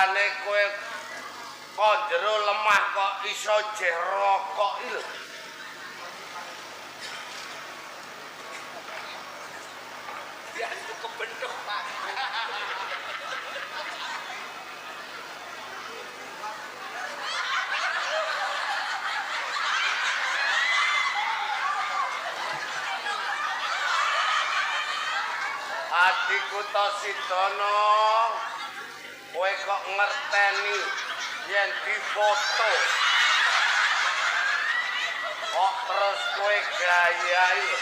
jane kowe kok jero lemah kok iso jeh rokok iki lho. Ya itu kebentuk Pak. Adiku Tosidono, kowe kok ngerteni yen difoto kok terus kowe gaya iki.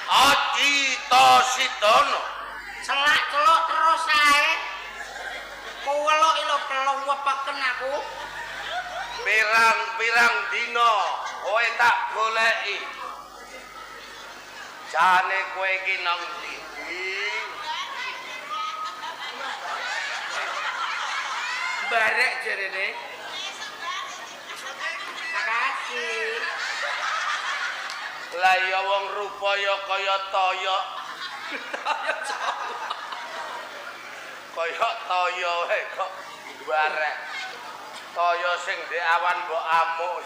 Adi Tosidono Celak celok terus ae. Kuwelok lho pelowepeken aku. pirang-pirang dina kowe tak goleki. Jane kowe iki nang ndi? Barek jarene. Makasih. Lah ya wong rupaya kaya toyo. Kaya toyo wae kok barek. Toyo sing ndek awan mbok amuk.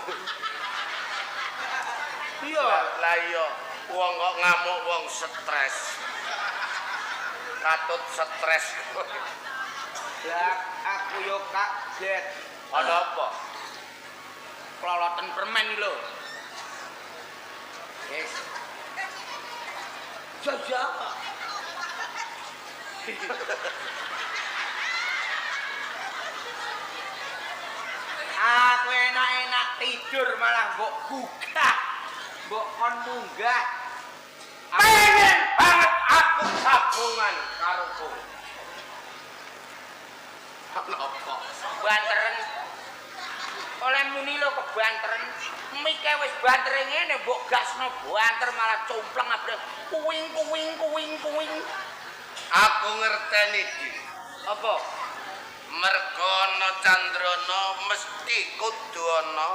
Iya. Lah iya, wong kok ngamuk wong stres. Katut stres. Lah aku yo kaget. Ada apa? Keloloten permen lho. Yes. Jaja. Aku enak-enak tidur malah mbok gugah. Mbok kon munggah. Pengen banget aku sabungan karo kowe. Apa? Banteren. Oleh muni lho kebanteren. Mike wis banter ngene mbok gasno banter malah compleng abrek. Kuwing. Aku ngerteni iki. Apa? Merga ana Candrana mesti kudu ana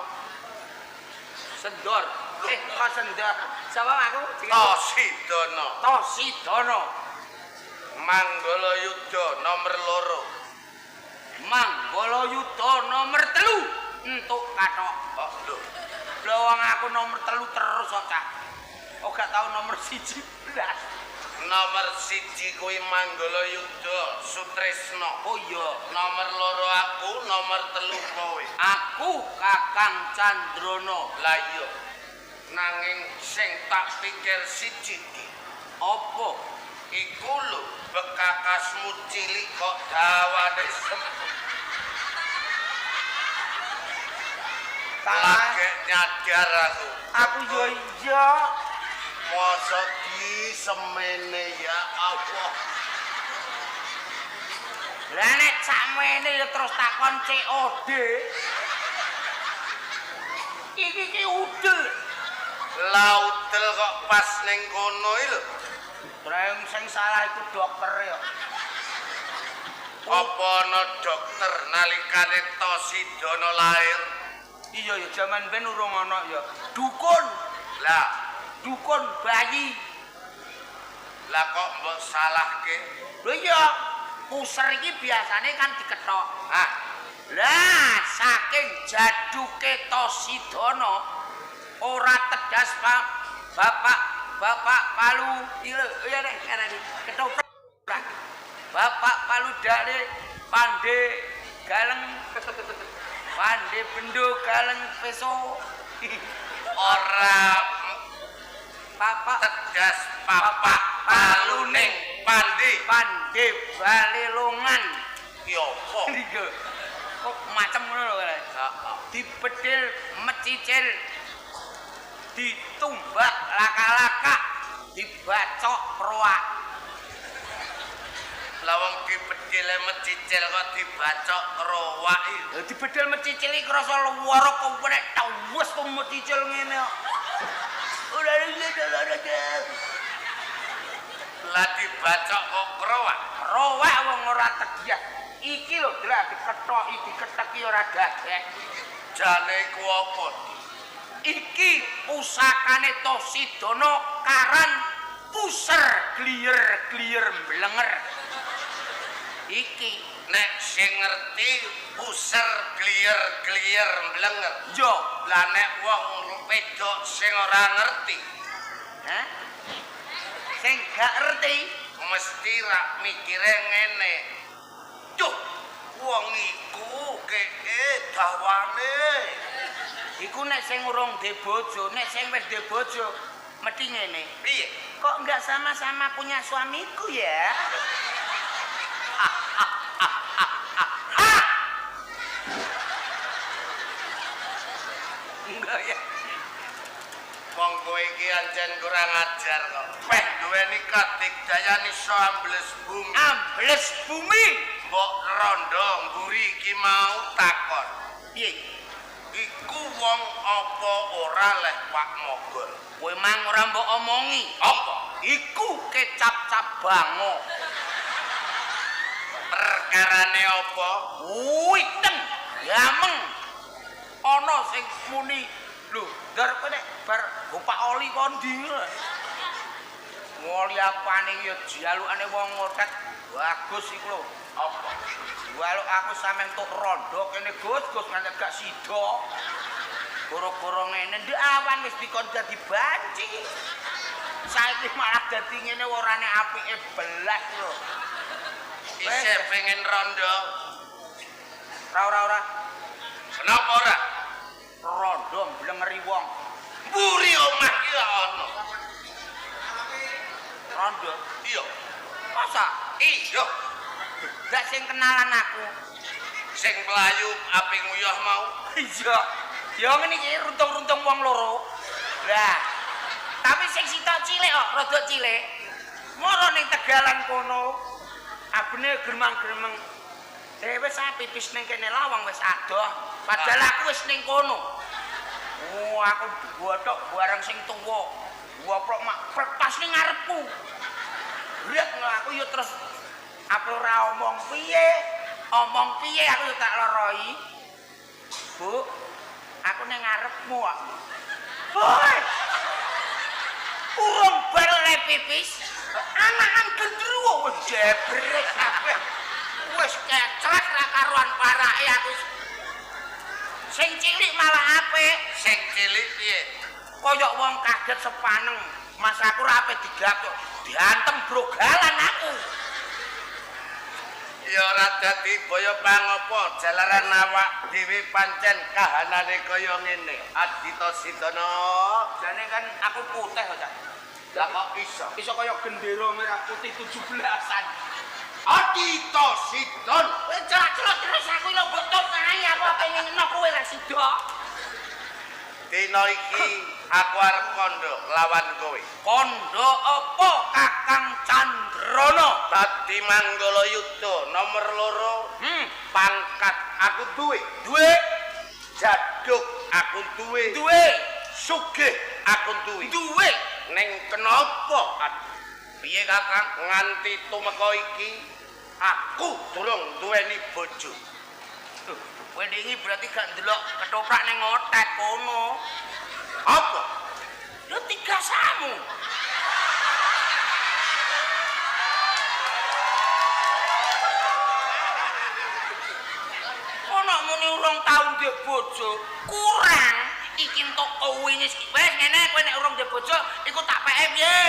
Sendor. Kok sendor? Sapa aku? Tosidono. Tosidono. Manggalayuda nomor 2. Manggalayuda nomor 3. Entuk kathok. Oh, lho. Lho wong aku nomor 3 terus kok, Cak. Oh gak tau nomor 1 blas. Nomor 1 kuwi Manggalayuda Sutresna. Oh iya, Nomor 2 aku, nomor 3 kowe. aku Kakang Candrana. Lah iya. Nanging sing tak pikir siji iki. Apa? Iku lho bekakasmu cilik kok dawane sempit. Lagi nyadar aku. Aku yo iya. Masa di semene ya Allah. Lah nek sakmene ya terus takon COD. Iki udel. Laudel kok pas ning kono iki lho. Dreng sing salah iku dokter ya. Apa ana dokter nalikane Tosidono lahir? Iya ya jaman ben urung ana ya. Dukun. Lah, Dukun bayi. lah kok mbok salahke? Lho iya, puser iki biasane kan diketok. Ah, Lah saking jaduke Tosidono ora tedas Pak Bapak Palu iya nek ngarani ketoprak. Bapak Palu dale pande galeng pande bendo galeng peso. ora Bapak tedas papak paluning pandi. pande balelongan. Ki apa? Iki kok macam ngono lho kare. Heeh. Dipedhil mecicil ditumbak laka-laka dibacok proak. Lah wong dipedhil mecicil kok dibacok rowak iki. Lah dibedhil mecicil iki krasa luwara kok nek tawes kok mecicil ngene kok. Ora ada. Lah dibacok kok rowak. Rowak wong ora tegas. Iki lho drak diketoki diketeki ora gagek. Jane iku apa? Iki pusakane Tosidono Karan puser gliyer mblenger. Iki nek sing ngerti puser gliyer mblenger. yo Lah nek wong wedok sing ora ngerti, hah? Sing gak ngerti mesti rak mikire ngene. Duh, wong iku keke dawane. iku nek sing urung de bojo, nek sing wis de bojo mesti ngene. Piye? Kok enggak sama-sama punya suamiku ya? Enggak ya. Wong kowe iki ancen kurang ajar kok. Peh duweni kadigdayan iso ambles bumi. Ambles bumi. Mbok rondo mburi iki mau takon. Piye? Iku wong apa ora leh Pak Mogol? Kowe mang ora mbok omongi. Apa? Iku kecap cabango. Perkarane apa? Witen, gameng. Ana sing muni, lho, dar kowe nek bar Bapak Oli kondi. Oli apane ya jalukane wong ngotet. Bagus iku lho. Apa? Walu aku sampean tuk rondo kene Gus nganti gak sida. Goro-goro ngene ndek awan wis dikon dadi banci. Saiki malah dadi ngene orane apike belas lho. Isih pengen rondo. Ora. Kenapa ora? Rondo mblengeri wong. Mburi omah ki ana. Rondo. Iya. Masa? Iya. Gak sing kenalan aku. Sing mlayu ape nguyah mau. Iya. Ya ngene iki runtung-runtung wong loro. Lah. Tapi sing sitok cilik kok, rada cilik. Moro ning Tegalan kono. Abene gremang-gremeng. Wis pipis ning kene lawang wis adoh. Padahal aku wis ning kono. Oh, aku botok barang sing tuwa. Woprok mak pas ning ngarepku. Riat aku yo terus apa ora omong piye aku yo tak loroi. Bu, aku ning ngarepmu kok. Hoi. Urung bar le pipis. Anakan gendruwo wis jebrek kabeh. Wis keclek ra karuan parake aku. Sing cilik malah apik. Sing cilik piye? Koyok wong kaget sepaneng. Mas aku ra ape digapuk. Diantem brogalan aku. Ya ora dadi boyo pangapa jalaran awak dhewe pancen kahanane kaya ngene. Adita Sidana. Jane kan aku putih kok, Cak. Lah kok iso? Iso kaya gendera merah putih 17-an. Adita Sidon. Kowe celak-celak terus aku lho betul kae aku pengen ngeno kowe ra sida. Dina iki aku arep kondo lawan kowe. Kondo apa Kakang Candrono? Dadi Manggala Yuda nomor 2. Pangkat aku duwe. Duwe, Jaduk aku duwe. duwe, Sugih aku duwe. duwe. Ning kenapa Piye Kakang? nganti tumeka iki aku durung duweni bojo? Kowe iki berarti gak ndelok ketoprak ning otet kono. Apa? Yo tiga samu. Ono muni urung taun ndek bojo, kurang iki entuk wingi wis ngene kowe nek urung ndek bojo iku tak peke piye?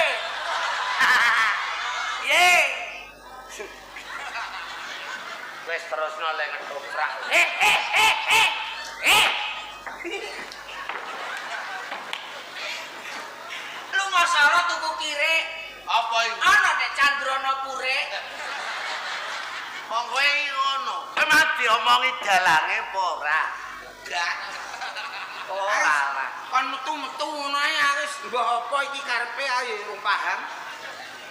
Ye. Wis terusno lek ketoprak. Lu ngasara tuku kire. Apa iki? Ana nek Candrono pure. Wong kowe iki ngono. Kowe mah diomongi dalange apa ora? Gak. Ora lah. Kon metu-metu ngono ae wis mbok apa iki karepe ae urung paham.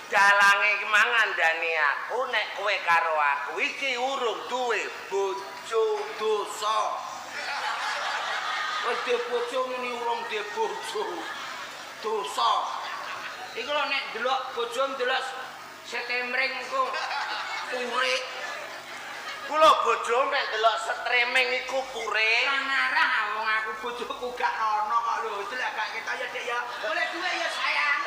Dalange iki mangandani aku nek kowe karo aku iki urung duwe bojo. Dosa. Wis dhe bojo muni urung dhe bojo. Dosa. Iku lho nek delok bojo ndelok setemring engko purik. Kula bojo mek delok streaming iku pure. Ora ngarah wong aku bojoku gak ono kok lho. Delok gak ketok ya Dek ya. Boleh duwe ya sayang.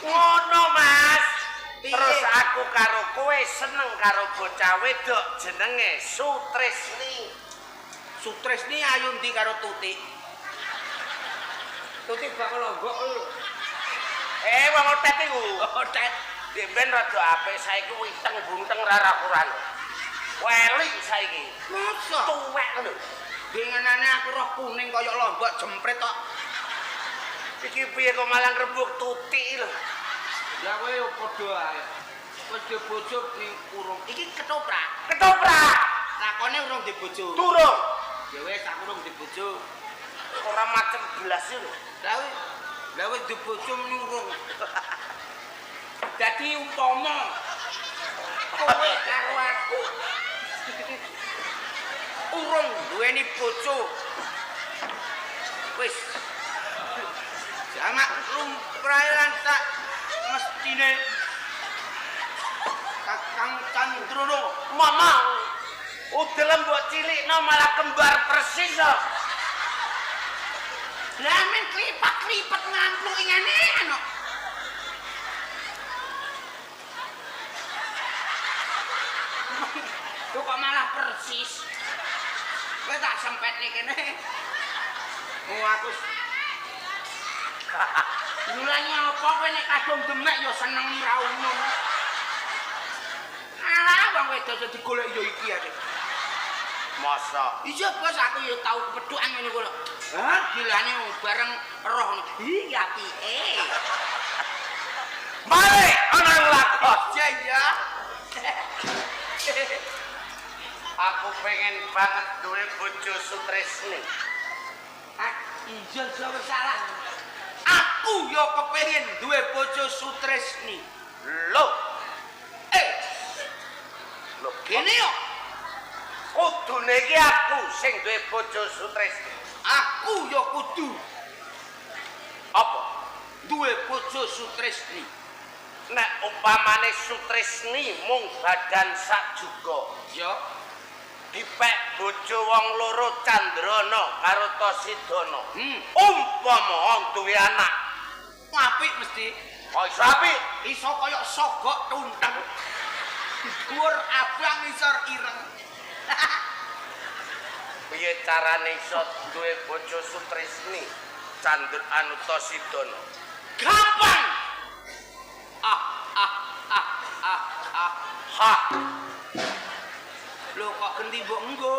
Ngono, Mas. Piye? Terus aku karo kowe seneng karo bocah wedok jenenge Sutresni. Sutresni ayu ndi karo Tutik? Tutik bakal longgok lho. Wong otet iku. Otet. Demben rada apik saiki witeng bunteng rara-kuran. Welik saiki. Masa? Tuwek lho. Denganane aku roh kuning kaya lombok jempret tok. Iki piye kok malah rembug Tutik lho. Ya kowe yo padha ae. Wis di bojo ning urung. Iki ketoprak. Ketoprak. Lakone urung di bojo. Turung. Ya wis aku urung di bojo. Ora macem belas lho. Lah wis di bojo ning urung. Dadi umpama kowe karo aku urung duweni bojo. Wis. Jamak lumrahan tak mestine Kakang Candrono. Mama. Udah mbok cilikno malah kembar persis kok. Lah men klipak-klipet ngampluk ngene ano. Tuh kok malah persis. Kowe tak sempet nih kene. Oh aku Mulanya apa kowe nek kadung demek ya seneng ra umum. Alah wong wedok aja digolek ya iki ae. Masa Iya bos aku ya tau kepedhukan ngene kok. Hah gilane bareng roh. Iya piye? balik ana lakon. Ya. Aku pengen banget duwe bojo Sutresni. Iya jawab salah. Aku yo kepengin duwe bojo Sutresni. Lho, lho Kene yo kudune iki aku sing duwe bojo Sutresni. aku yo kudu Apa? duwe bojo Sutresni. Nek umpamane Sutresni mung badan sak juga, Yo dipek bojo wong loro Candrana karo Tosidono. Umpama duwe anak, apik mesti. kok iso apik? Iso kaya sogok tunteng. Dhuwur abang isor ireng. Piye carane iso duwe bojo Sutresni Candra Tosidono? Gampang. Ha, Lho kok genti mbok enggo?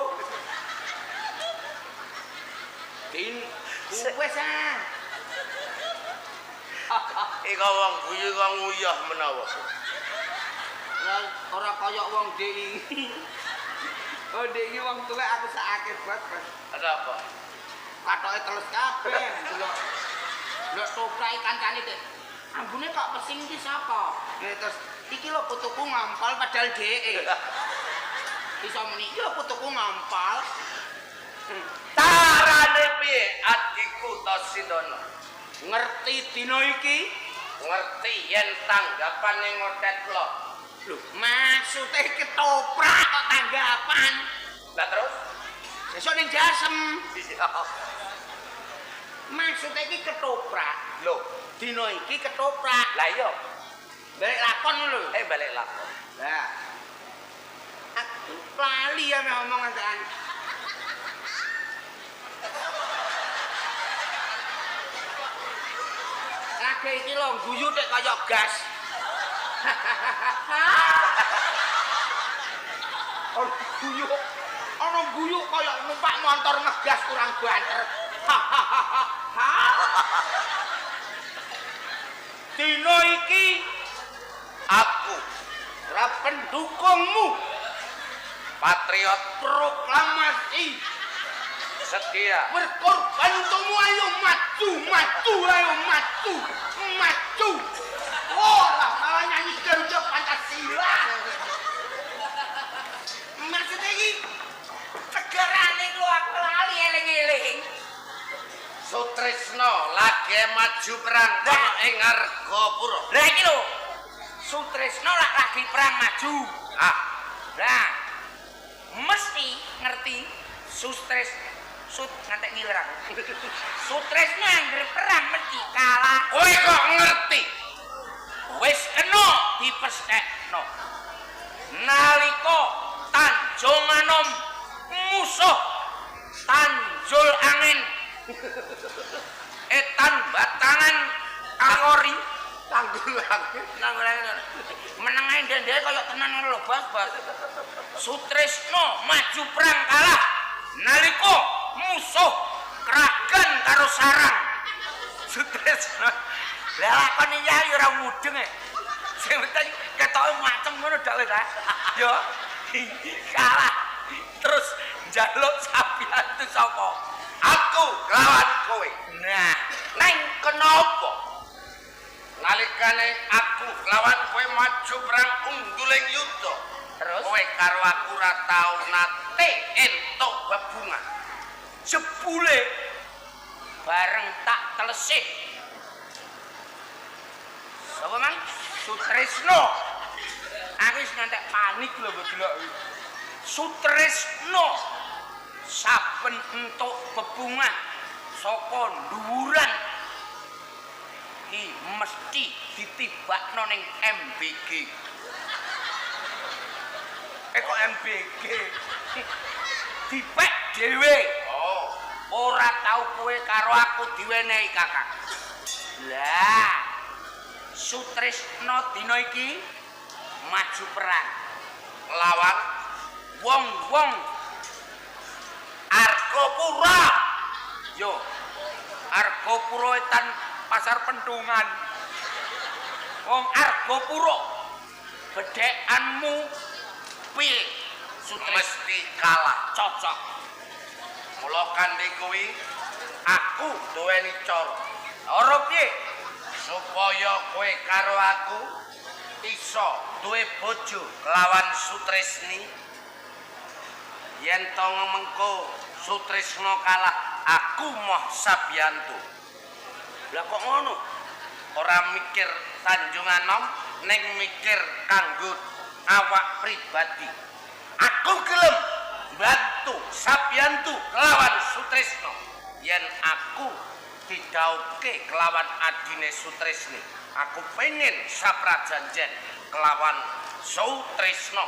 Din wes ah. ika wong guyu kok nguyah menawa. Ora kaya wong Dek iki. Oh Dek iki wong tuwek aku sakake banget. Ada apa? Katoke teles kabeh. Delok. Delok toprak kancane Dek. Ambune kok pesing iki sapa? Terus iki lho putuku ngampal padahal dheke. Iso muni iki lho putuku ngampal. Carane piye adikku Tosidono? Ngerti dina iki? Ngerti yen tanggapane ngotet lo. Lho, maksude ketoprak kok tanggapan. Lah terus? Sesuk ning jasem. Iya. Maksude iki ketoprak. Lho, Dina iki ketoprak. lah iya. Balik lakon lho. Balik lakon. Lah. Aku lali ya meh omong antekan. Lagi iki lho guyu nek kaya gas. Ono guyu. Ono guyu kaya numpak motor ngegas kurang banter. Dina iki Aku ra pendukungmu patriot proklamasi setia berkorban untukmu. Ayo maju, maju, ayo maju, maju. Oh lah malah nyanyi Garuda Pancasila. Maksudnya ini segerane lu aku lali eling-eling. Sutresno lagi maju perang kono ing Argapura. Lah iki lho Sutresno lagi perang maju. Lah mesti ngerti ngantek ngiler aku. Sutresno anggere perang mesti kalah. Kowe kok ngerti? wis kena dipesthekno. Nalika Tanjung Anom musuh tanjul angin etan batangan angori tanggul-tanggul menengae ndek kaya tenan lho Bas. Sutrisno maju perang kalah nalika musuh kragan karo sarang. Sutrisno lha lakon iki ora mudeng e. Sing penting ketoke macem ngono dak wis ha. Yo kalah terus njaluk sapiantu sapa? Aku lawan kowe. Nah, Neng kenapa? Nalikane aku lawan kowe maju perang ungguling yuda. terus Kowe karo aku ora tau nate entuk bebungan. jebule bareng tak telesih. Sapa mang? Sutrisno. Aku wis ngantek panik lho delok. Sutrisno saben entuk bebungan saka dhuwuran iki mesti ditibakno ning MBG. Kok MBG? Dipek dhewe. Oh, Ora tau kowe karo aku diwenehi Kakak. Lah, Sutrisno dina iki maju perang lawan wong-wong Argopura. Yo, Argopura etan pasar pendungan. Wong Argopura. Bedhekanmu piye? Sutrisno mesti kalah. cocok. Mula kanthi kuwi aku duweni cara Ora piye? supaya kowe karo aku iso duwe bojo lawan Sutrisni. Yen to mengko Sutrisno kalah, aku moh sabiyantu. Lah kok ngono? Ora mikir Tanjung Anom, ning mikir kanggo awak pribadi. Aku gelem bantu sabiyantu lawan Sutrisno. Yen aku didhauke kelawan adine Sutrisni, aku pengen saprajanjen kelawan Sutrisno.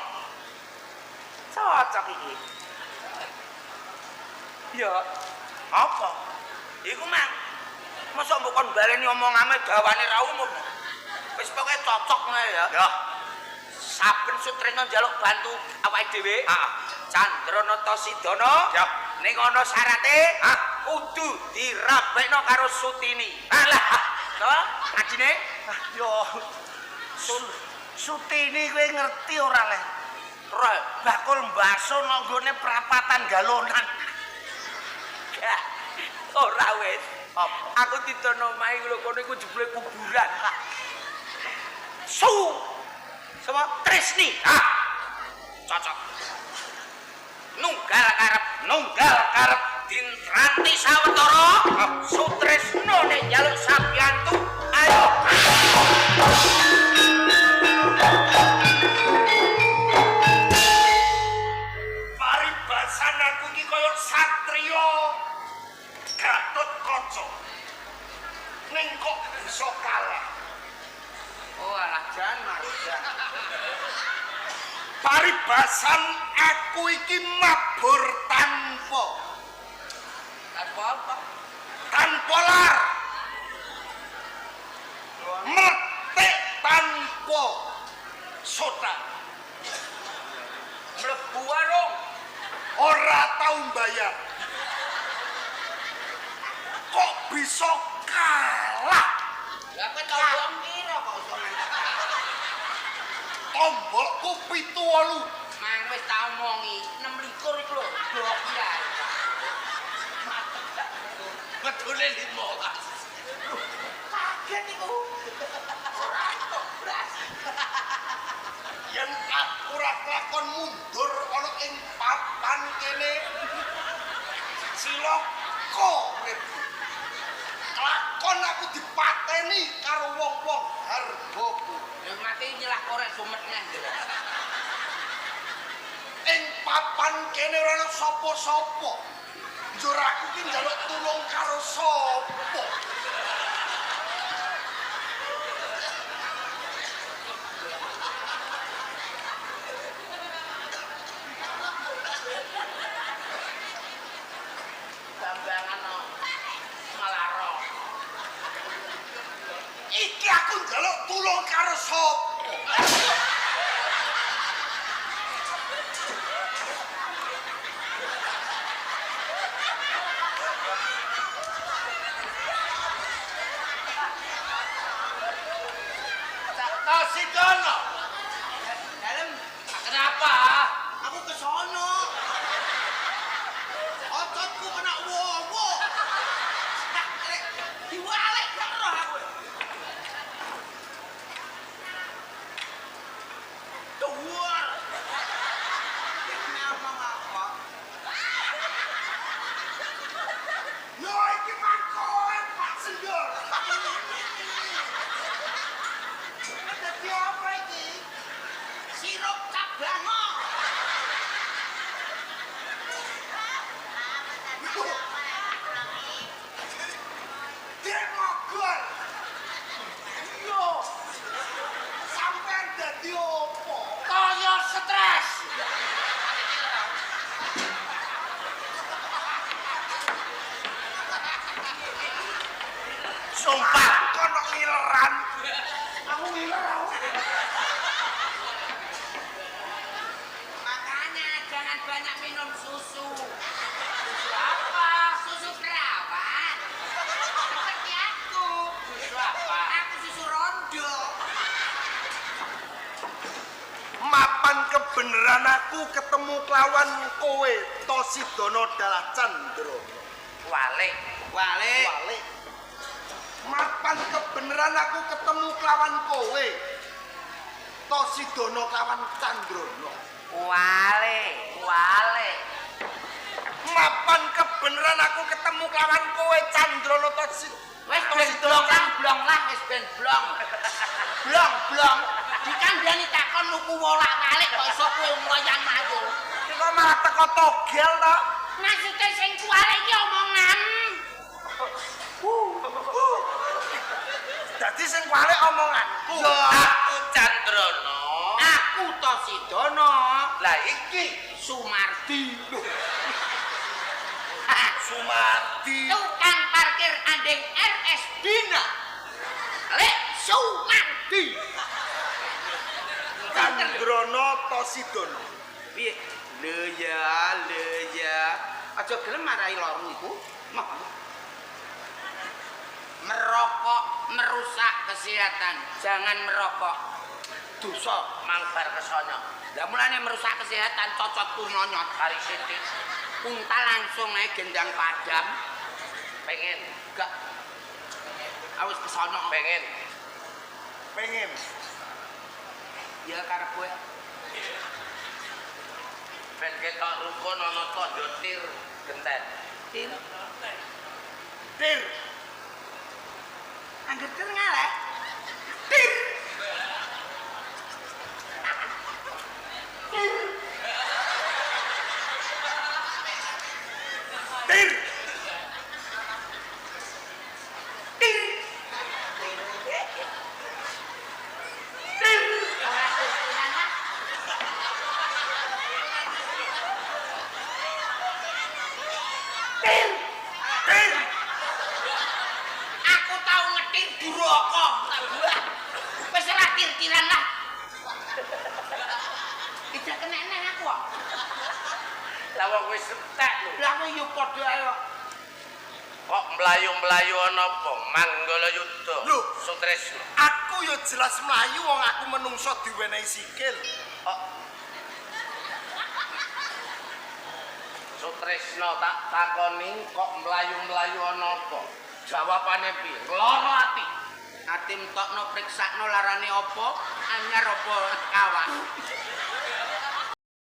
Cocok iki. Ya, Apa? iku mang. Mosok mbok kon baleni omongane dawane ra umum. Wis pokoke cocok ngene ya. Ya, Saben Sutrisno njaluk bantu awake dhewe. heeh. Candranata Sidana. Ya. Ning ana syarate, kudu dirabekno karo Sutini. Alah, to? Adine? Yo. Sutini kowe ngerti ora le? Roy, Bakul mbaso nang nggone prapatan galonan. ya. Ora wis. Apa? Aku didono omahe lho kono iku jebule kuburan. Sama Trisni. Cocok. Nunggal karep dintranti sawetara. Sutrisno nek njaluk sabiyantu. Ayo. Paribasan aku iki kaya satriya Gatotkaca. Ning kok bisa kalah? Oh alah jan marjan. Paribasan aku iki mabur tanpa Apa? tanpa lar. Metik tanpa soda. Mlebu warung. Ora tau mbayar. Kok bisa kalah? Lah kowe tau wong pira kok iso ngantek kalah? Tombolku 7-8. Mang wis tak omongi 26 iku lho, blok ya. Betule 15. Kaget iku. Ora entuk blas. Yen aku ora kelakon mundur ana ing papan kene. Cilaka uripku. Kelakon aku dipateni karo wong-wong hargaku. Yang mati nyelah korek sumetnya. Ing papan kene ora ana sapa-sapa. Njur aku ki njaluk tulung karo sapa? Aku njaluk tulung karo sapa? Tosidono. Dalem Kenapa? Aku ke sono. Ocotku kena wowo. diwalek gak roh aku. Dhuwur. Ngomong apa? Yo iki kowe Pak Sendor. Dadi apa iki? Sirup cabango. Dia mogol. Yo. Sampeyan dadi opo? Kaya stres. Sumpah. Kono ngileran. Aku ngiler aku. Makanya jangan banyak minum susu. Susu apa? Susu perawat. Seperti aku. Susu apa? Aku susu rondo. Mapan kebeneran aku ketemu kelawan kowe Tosidono Dalah Candra. Walik. Walik. Walik. Mapan kebeneran aku ketemu kelawan kowe Tosidono kelawan Candrono. Walik. Mapan kebeneran aku ketemu kelawan kowe Candrono Wes ben blong lah, wis ben blong. Blong. Dikandani takon nuku wolak-walik kok iso kowe ngoyang maju. Iki kok malah teko togel to? Maksude sing kuwale iki omongan. Dadi sing kuwale omonganku. Yo aku Candrono. Aku Tosidono. Lah iki Sumardi. Sumardi. Tukang parkir andeng RS Dina. Lek Sumardi. Candrono Tosidono. Piye? Le ya. Aja gelem marahi lorong iku. Merokok merusak kesehatan. Jangan merokok. Dosa mangbar kesono. lah mulane merusak kesehatan cocot turnonyot Kari Siti. unta langsung ae gendang padam Pengen. gak awis kesono Pengen. Pengen. ya karep kowe Ben ketok rukun ana tandha tir genten. Tir Dir. angger tir ngalek tir Dir. aku tau ngetir duraka tak buah wis ora tir-tiran lah tidak kena aku kok Lah wong wis entek lho. lah kowe yo padha ae kok Kok mlayu-mlayu ana apa? Manggala Yudha. Lho. Sutresna. Aku yo jelas mlayu wong aku menungso diwenehi sikil. Kok Sutresna tak takoni kok mlayu-mlayu ana apa? Jawabane piye? Lara ati. ati entokno priksakno larane apa anyar apa kawak